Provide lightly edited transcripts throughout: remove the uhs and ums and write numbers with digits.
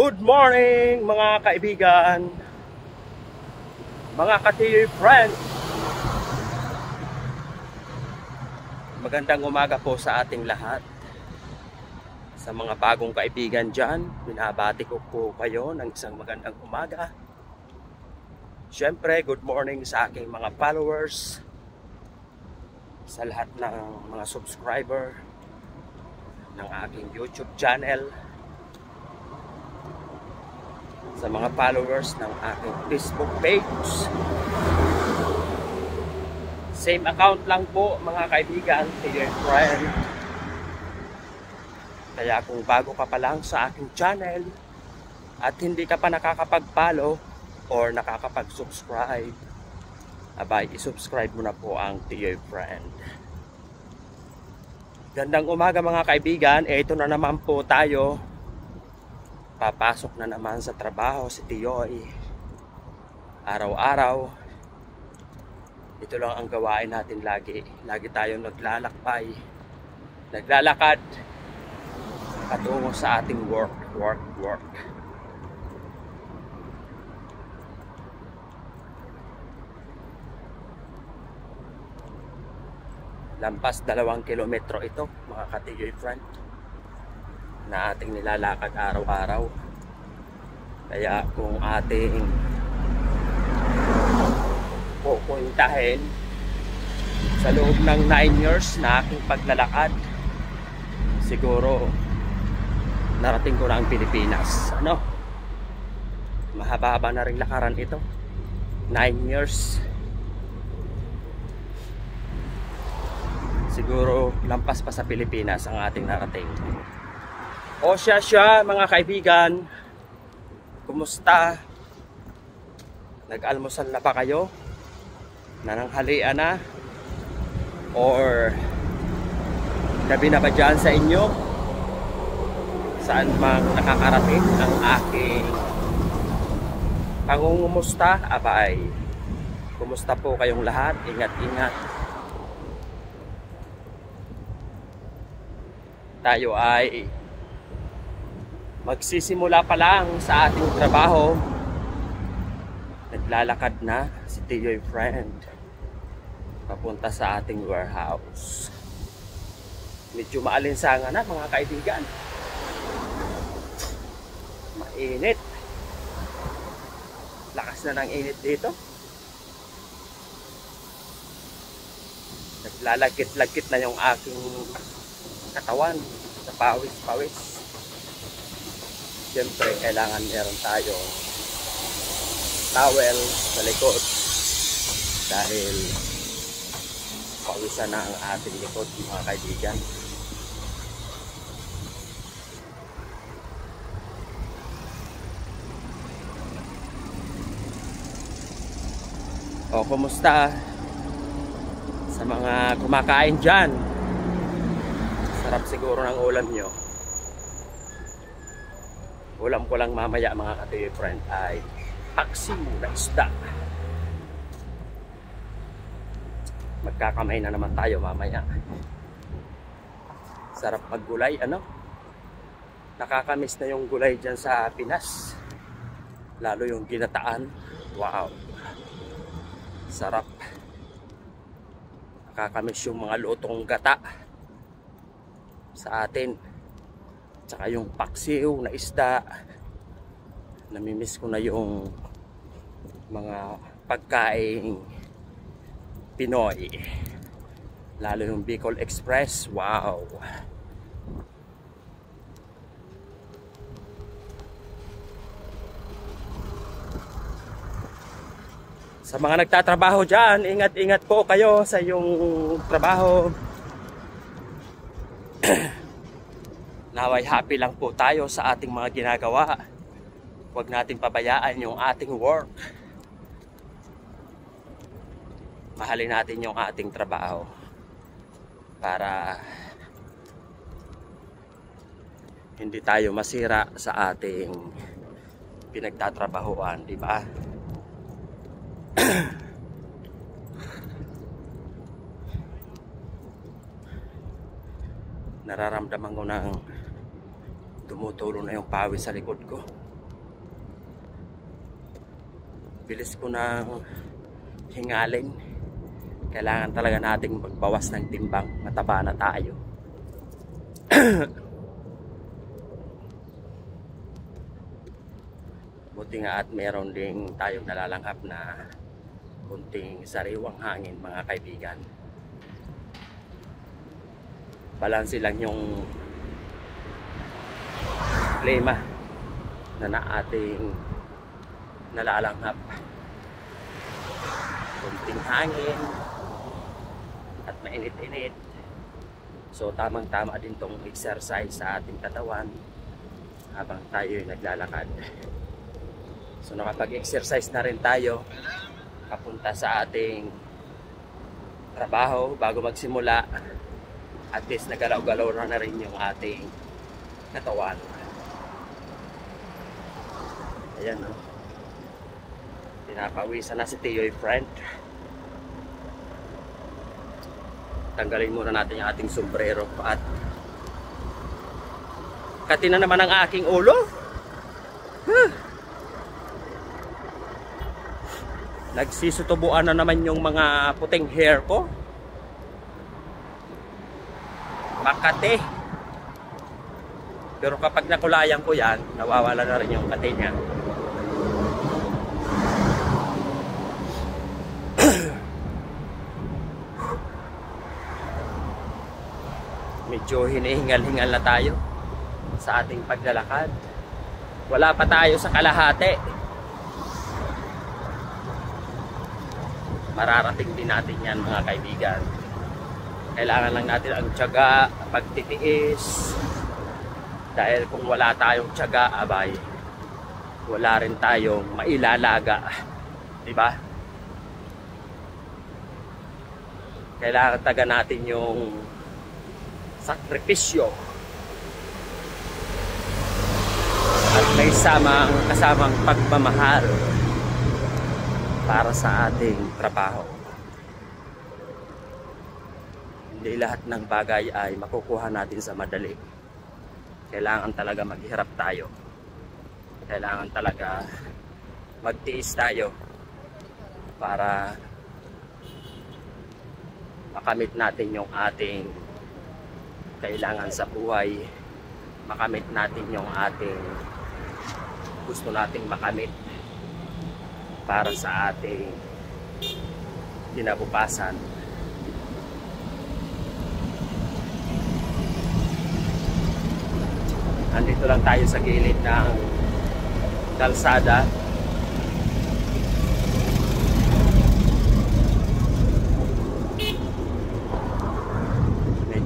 Good morning mga kaibigan, mga ka-TUI friends. Magandang umaga po sa ating lahat. Sa mga bagong kaibigan dyan, binabati ko po kayo ng isang magandang umaga. Siyempre, good morning sa aking mga followers, sa lahat ng mga subscriber ng aking YouTube channel, sa mga followers ng aking Facebook page. Same account lang po mga kaibigan, TUI friend. Kaya kung bago ka pa lang sa aking channel at hindi ka pa nakakapag-follow or nakakapag-subscribe, abay, isubscribe mo na po ang TUI friend. Gandang umaga mga kaibigan, ito na naman po tayo. Papasok na naman sa trabaho si Tioy. Araw-araw, ito lang ang gawain natin lagi. Lagi tayong naglalakbay, naglalakad patungo sa ating work. Lampas 2 kilometro ito mga ka-TUI friend na ating nilalakad araw-araw. Kaya kung ating pupuntahin sa loob ng 9 years na aking paglalakad, siguro narating ko na ang Pilipinas. Mahaba-haba na rin lakaran ito, 9 years. Siguro lampas pa sa Pilipinas ang ating narating. O siya mga kaibigan, kumusta? Nag-almusal na ba kayo? Nananghalian na? Or gabi na ba dyan sa inyo? Saan mang nakakarating ang aking pangungumusta? Abay, kumusta po kayong lahat? Ingat-ingat. Tayo ay magsisimula pa lang sa ating trabaho. Naglalakad na si TUI friend papunta sa ating warehouse. Medyo maalinsangan na mga kaibigan. Mainit. Lakas na ng init dito. Naglalagkit-lagkit na yung aking katawan sa pawis-pawis. Siyempre, kailangan meron tayong towel sa likod dahil pawisan na ang ating likod mga kaibigan. O, kumusta sa mga kumakain dyan? Sarap siguro ng ulam nyo. Ulam ko lang mamaya mga ka-TUI friend ay paksiw na isda. Magkakamay na naman tayo mamaya. Sarap maggulay, nakakamiss na yung gulay dyan sa Pinas. Lalo yung ginataan. Wow, sarap. Nakakamiss yung mga lutong gata sa atin. Tsaka yung paksiw na isda. Namimiss ko na yung mga pagkain Pinoy. Lalo yung Bicol Express. Wow. Sa mga nagtatrabaho dyan, ingat-ingat po kayo sa yung trabaho. Naway happy lang po tayo sa ating mga ginagawa. Huwag natin pabayaan yung ating work. Mahalin natin yung ating trabaho para hindi tayo masira sa ating pinagtatrabahuan, di ba? Nararamdaman ko ng tumutulo na yung pawis sa likod ko. bilis ko nang hingalin. Kailangan talaga nating magbawas ng timbang. Mataba na tayo. Buti nga at meron ding tayong nalalanghap na kunting sariwang hangin, mga kaibigan. Balanse lang yung klima na ating nalalanghap. Kunting hangin at mainit-init. So tamang-tama din tong exercise sa ating katawan habang tayo naglalakad. So nakapag-exercise na rin tayo papunta sa ating trabaho bago magsimula. At least nagalaw-galaw na rin yung ating katawan. Ayan o. Pinapawisan na si Tiyoy friend. Tanggalin muna natin yung ating sombrero at katina naman ang aking ulo. Nagsisutubuan na naman yung mga puting hair ko. Makate. Pero kapag nakulayan ko yan, nawawala na rin yung kate niya. Medyo hinihingal-hingal na tayo sa ating paglalakad. Wala pa tayo sa kalahati. Mararating din natin yan, mga kaibigan. Kailangan lang natin ang tiyaga, pagtitiis. Dahil kung wala tayong tiyaga, abay, wala rin tayong mailalaga. Diba? Kailangan taga natin yung sakripisyo at may kasamang pagmamahal para sa ating trabaho. Hindi lahat ng bagay ay makukuha natin sa madali. Kailangan talaga maghirap tayo. Kailangan talaga magtiis tayo para makamit natin yung ating kailangan sa buhay, makamit natin yung ating gusto nating makamit para sa ating kinabukasan. Andito lang tayo sa gilid ng kalsada.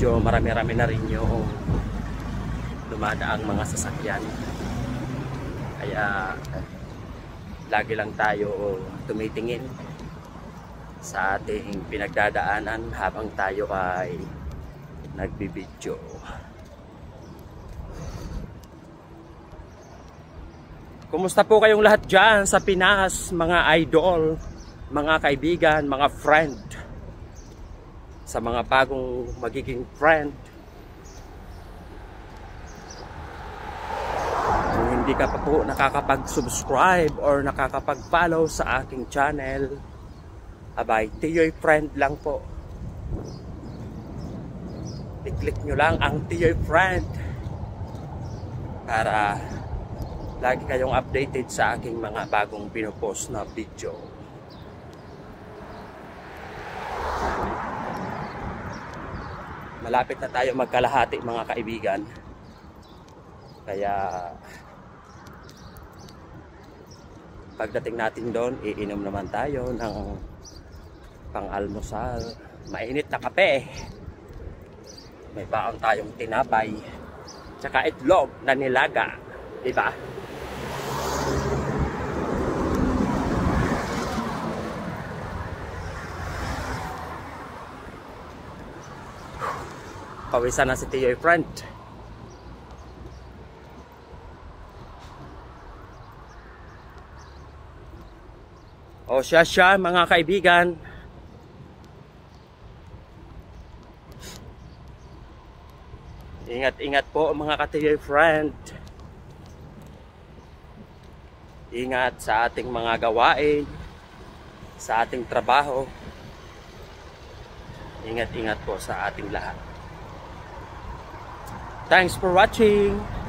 Medyo marami-rami na rin yung dumadaang mga sasakyan. Kaya lagi lang tayo tumitingin sa ating pinagdadaanan habang tayo ay nagbibidyo. Kumusta po kayong lahat dyan sa Pinas, mga idol, mga kaibigan, mga friend? Sa mga bagong magiging friend, kung hindi ka pa po nakakapag-subscribe or nakakapag-follow sa aking channel, abay, Tiyoy friend lang po. I-click nyo lang ang Tiyoy friend para lagi kayong updated sa aking mga bagong pinopost na video. Malapit na tayo magkalahati, mga kaibigan. Kaya pagdating natin doon, iinom naman tayo ng pang-almusal. Mainit na kape. May baon tayong tinapay. Tsaka itlog na nilaga. Diba? Pawisan na si Tiyoy friend. O siya mga kaibigan. Ingat-ingat po mga ka-Tiyoy friend. Ingat sa ating mga gawain, sa ating trabaho. Ingat-ingat po sa ating lahat. Thanks for watching!